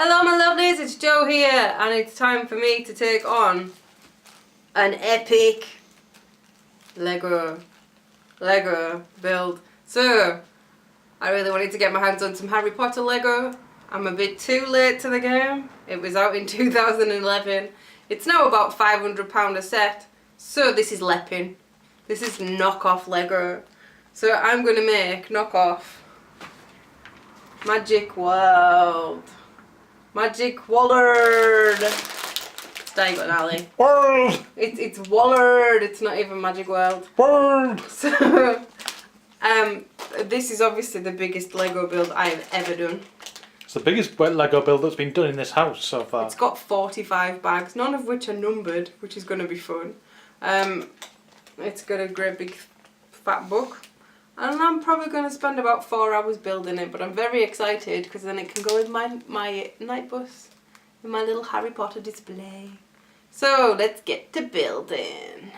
Hello my lovelies, it's Jo here and it's time for me to take on an epic Lego build. So, I really wanted to get my hands on some Harry Potter Lego. I'm a bit too late to the game. It was out in 2011. It's now about £500 a set. So this is Lepin. This is knockoff Lego. So I'm going to make knockoff Magic World. Magic Wallard. It's Diagon Alley. World! It's Wallard, it's not even Magic World. World! So, this is obviously the biggest Lego build I have ever done. It's the biggest Lego build that's been done in this house so far. It's got 45 bags, none of which are numbered, which is going to be fun. It's got a great big fat book. And I'm probably going to spend about 4 hours building it, but I'm very excited because then it can go in my night bus, in my little Harry Potter display. So let's get to building.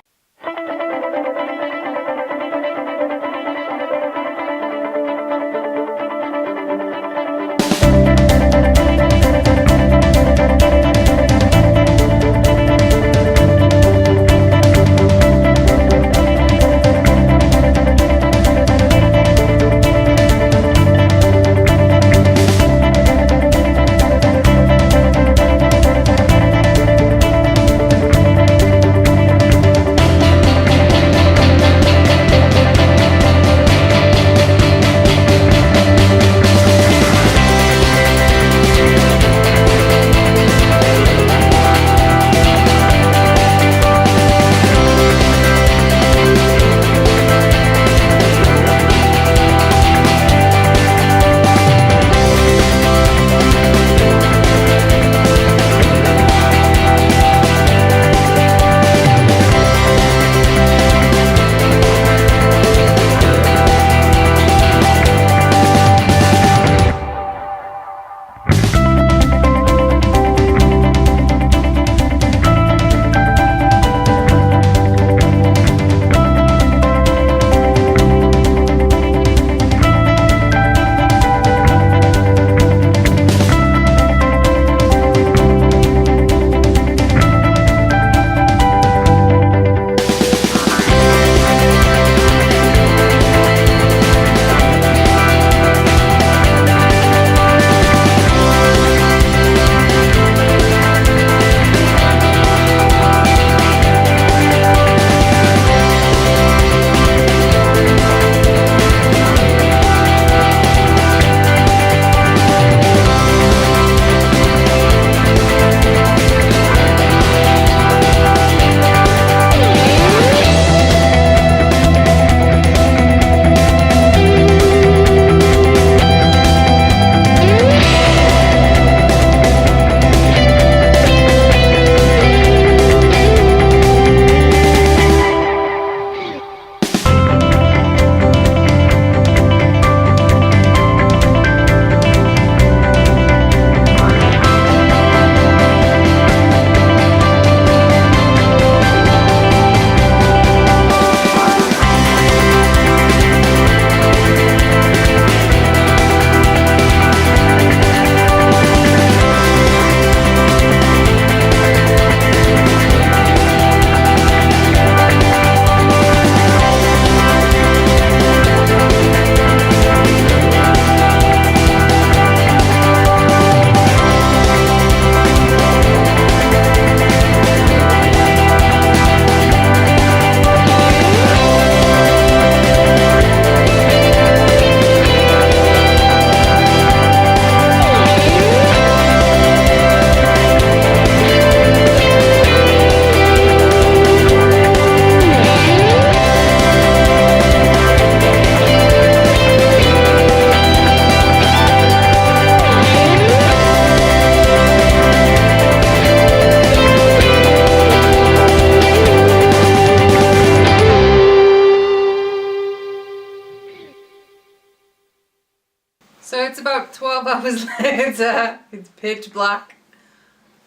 So it's about 12 hours later, it's pitch black,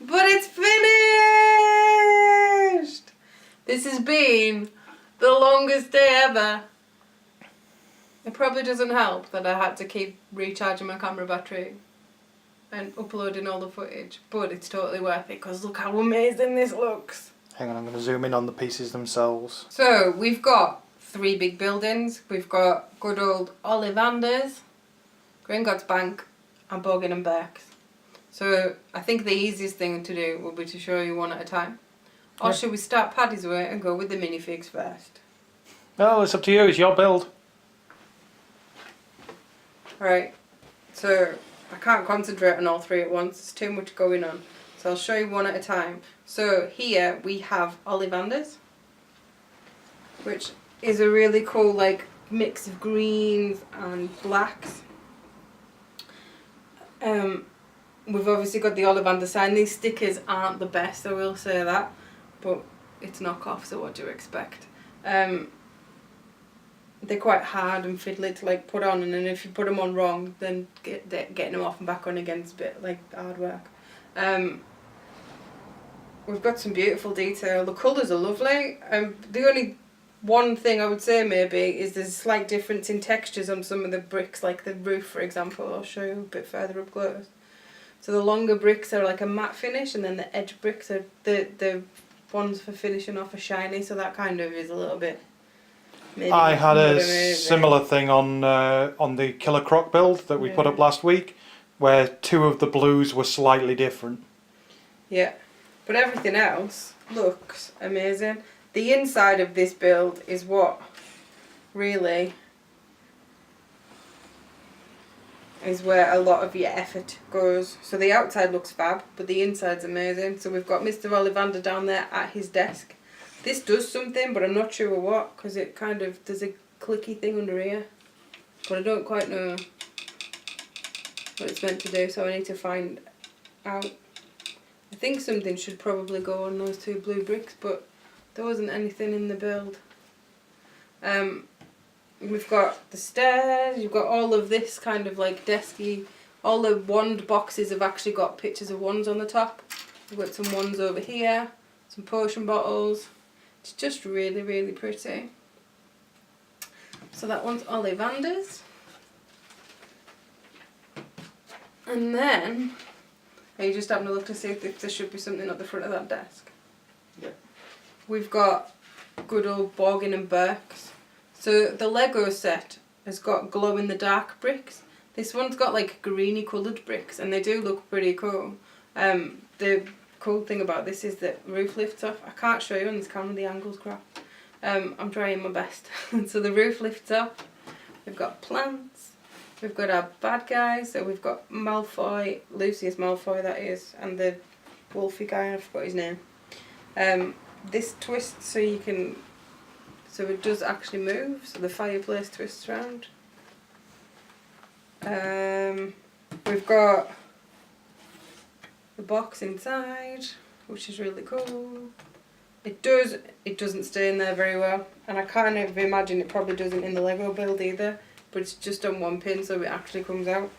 but it's finished! This has been the longest day ever. It probably doesn't help that I had to keep recharging my camera battery and uploading all the footage, but it's totally worth it because look how amazing this looks. Hang on, I'm going to zoom in on the pieces themselves. So we've got 3 big buildings. We've got good old Ollivanders, Gringotts Bank and Boggin and Burke's. So I think the easiest thing to do will be to show you one at a time. Or should we start Paddy's way and go with the minifigs first? No, it's up to you, it's your build. Right, so I can't concentrate on all 3 at once, there's too much going on. So I'll show you one at a time. So here we have Ollivanders, which is a really cool like mix of greens and blacks. We've obviously got the Ollivander sign. These stickers aren't the best, I will say that, but it's knockoff, so what do you expect? They're quite hard and fiddly to like put on, and then if you put them on wrong, then getting them off and back on again is a bit like hard work. We've got some beautiful detail. The colours are lovely. The only one thing I would say maybe is there's a slight difference in textures on some of the bricks, like the roof for example. I'll show you a bit further up close. So the longer bricks are like a matte finish, and then the edge bricks are the ones for finishing off are shiny, so that kind of is a little bit maybe I had a amazing. similar thing on the Killer Croc build that we put up last week, where 2 of the blues were slightly different. Yeah, but everything else looks amazing. The inside of this build is what really is where a lot of your effort goes. So the outside looks fab, but the inside's amazing. So we've got Mr. Ollivander down there at his desk. This does something, but I'm not sure what, because it kind of, there's a clicky thing under here. But I don't quite know what it's meant to do, so I need to find out. I think something should probably go on those 2 blue bricks, but there wasn't anything in the build. We've got the stairs, you've got all of this kind of like desky, all the wand boxes have actually got pictures of wands on the top. We've got some wands over here, some potion bottles. It's just really, really pretty. So that one's Ollivander's. And then, are you just having a look to see if there should be something at the front of that desk? Yeah. We've got good old Boggin and Burke's. So the Lego set has got glow in the dark bricks. This one's got like greeny coloured bricks, and they do look pretty cool. The cool thing about this is that roof lifts off. I can't show you on this camera, the angle's crap. I'm trying my best. So the roof lifts up. We've got plants. We've got our bad guys. So we've got Malfoy, Lucius Malfoy that is, and the wolfy guy, I forgot his name. This twists so you can, so it does actually move, so the fireplace twists around. We've got the box inside, which is really cool. It doesn't stay in there very well, and I kind of imagine it probably doesn't in the Lego build either, but it's just on one pin so it actually comes out.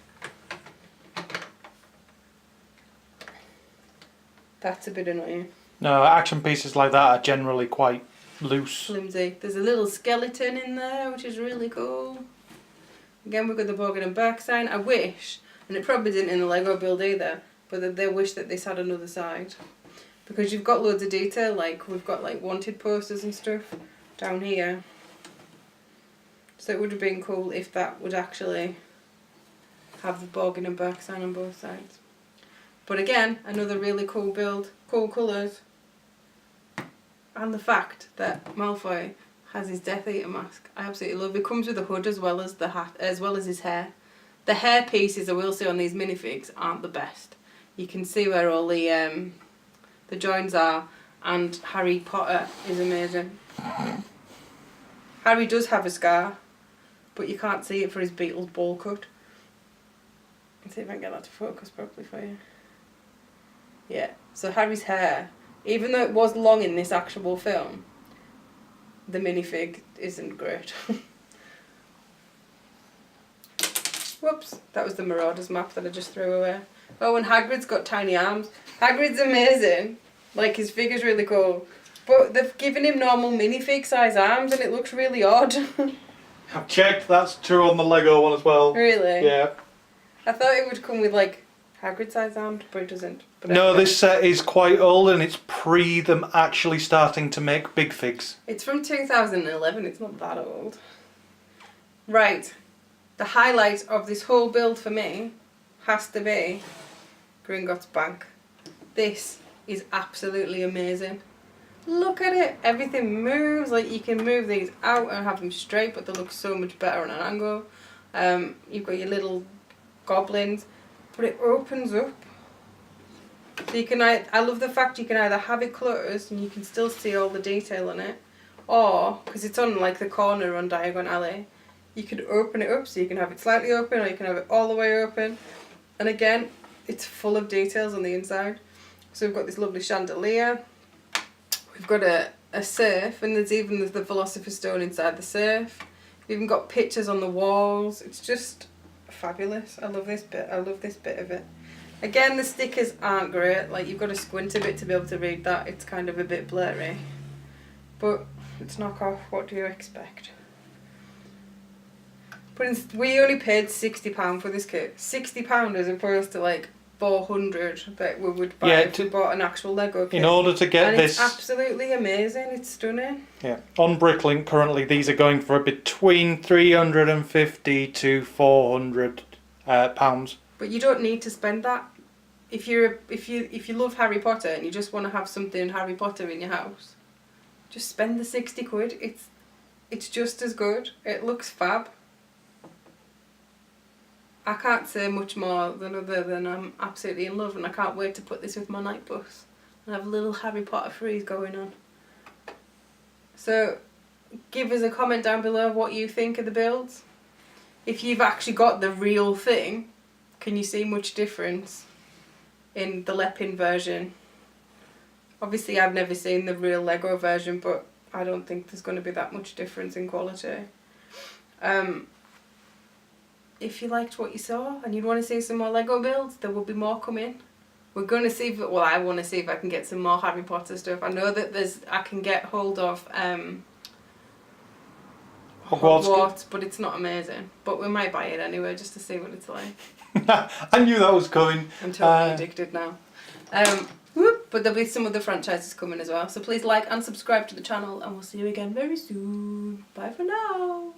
That's a bit annoying. No, action pieces like that are generally quite loose. Flimsy. There's a little skeleton in there, which is really cool. Again, we've got the Boggin and Burke sign. I wish, and it probably didn't in the Lego build either, but they wish that this had another side. Because you've got loads of detail, like we've got like wanted posters and stuff down here. So it would have been cool if that would actually have the Boggin and Burke sign on both sides. But again, another really cool build, cool colours. And the fact that Malfoy has his Death Eater mask, I absolutely love. It comes with a hood as well as the hat, as well as his hair. The hair pieces, I will say, on these minifigs aren't the best. You can see where all the joins are, and Harry Potter is amazing. Harry does have a scar, but you can't see it for his Beatles ball cut. Let's see if I can get that to focus properly for you. Yeah, so Harry's hair, even though it was long in this actual film, the minifig isn't great. Whoops, that was the Marauders map that I just threw away. Oh, and Hagrid's got tiny arms. Hagrid's amazing. Like, his figure's really cool. But they've given him normal minifig size arms and it looks really odd. I've checked, that's true on the Lego one as well. Really? Yeah. I thought it would come with, like, Hagrid-sized armed, but it doesn't. But No, anyway. this set is quite old and it's pre them actually starting to make big figs. It's from 2011, it's not that old. Right, the highlight of this whole build for me has to be Gringotts Bank. This is absolutely amazing. Look at it, everything moves, like you can move these out and have them straight, but they look so much better on an angle. You've got your little goblins, but it opens up. So you can, I love the fact you can either have it closed and you can still see all the detail on it, or, because it's on like the corner on Diagon Alley, you could open it up so you can have it slightly open or you can have it all the way open. And again, it's full of details on the inside. So we've got this lovely chandelier, we've got a safe, and there's even the philosopher's stone inside the safe. We've even got pictures on the walls. It's just fabulous. I love this bit. I love this bit of it. Again, the stickers aren't great. Like, you've got to squint a bit to be able to read that. It's kind of a bit blurry. But it's knockoff. What do you expect? But we only paid £60 for this kit. £60 as opposed to like 400 that we would buy if we bought an actual Lego kit. In order to get this... It's absolutely amazing. It's stunning. Yeah. On Bricklink currently these are going for between £350 to £400 pounds. But you don't need to spend that. If you love Harry Potter and you just want to have something Harry Potter in your house, just spend the 60 quid. It's just as good. It looks fab. I can't say much more than other than I'm absolutely in love, and I can't wait to put this with my night bus and have a little Harry Potter freeze going on. So give us a comment down below what you think of the builds. If you've actually got the real thing, can you see much difference in the Lepin version? Obviously I've never seen the real Lego version, but I don't think there's going to be that much difference in quality. If you liked what you saw and you'd want to see some more Lego builds, there will be more coming. We're going to see if, well, I want to see if I can get some more Harry Potter stuff. I know that I can get hold of Hogwarts, but it's not amazing. But we might buy it anyway just to see what it's like. I knew that was coming. I'm totally addicted now. But there'll be some other franchises coming as well. So please like and subscribe to the channel, and we'll see you again very soon. Bye for now.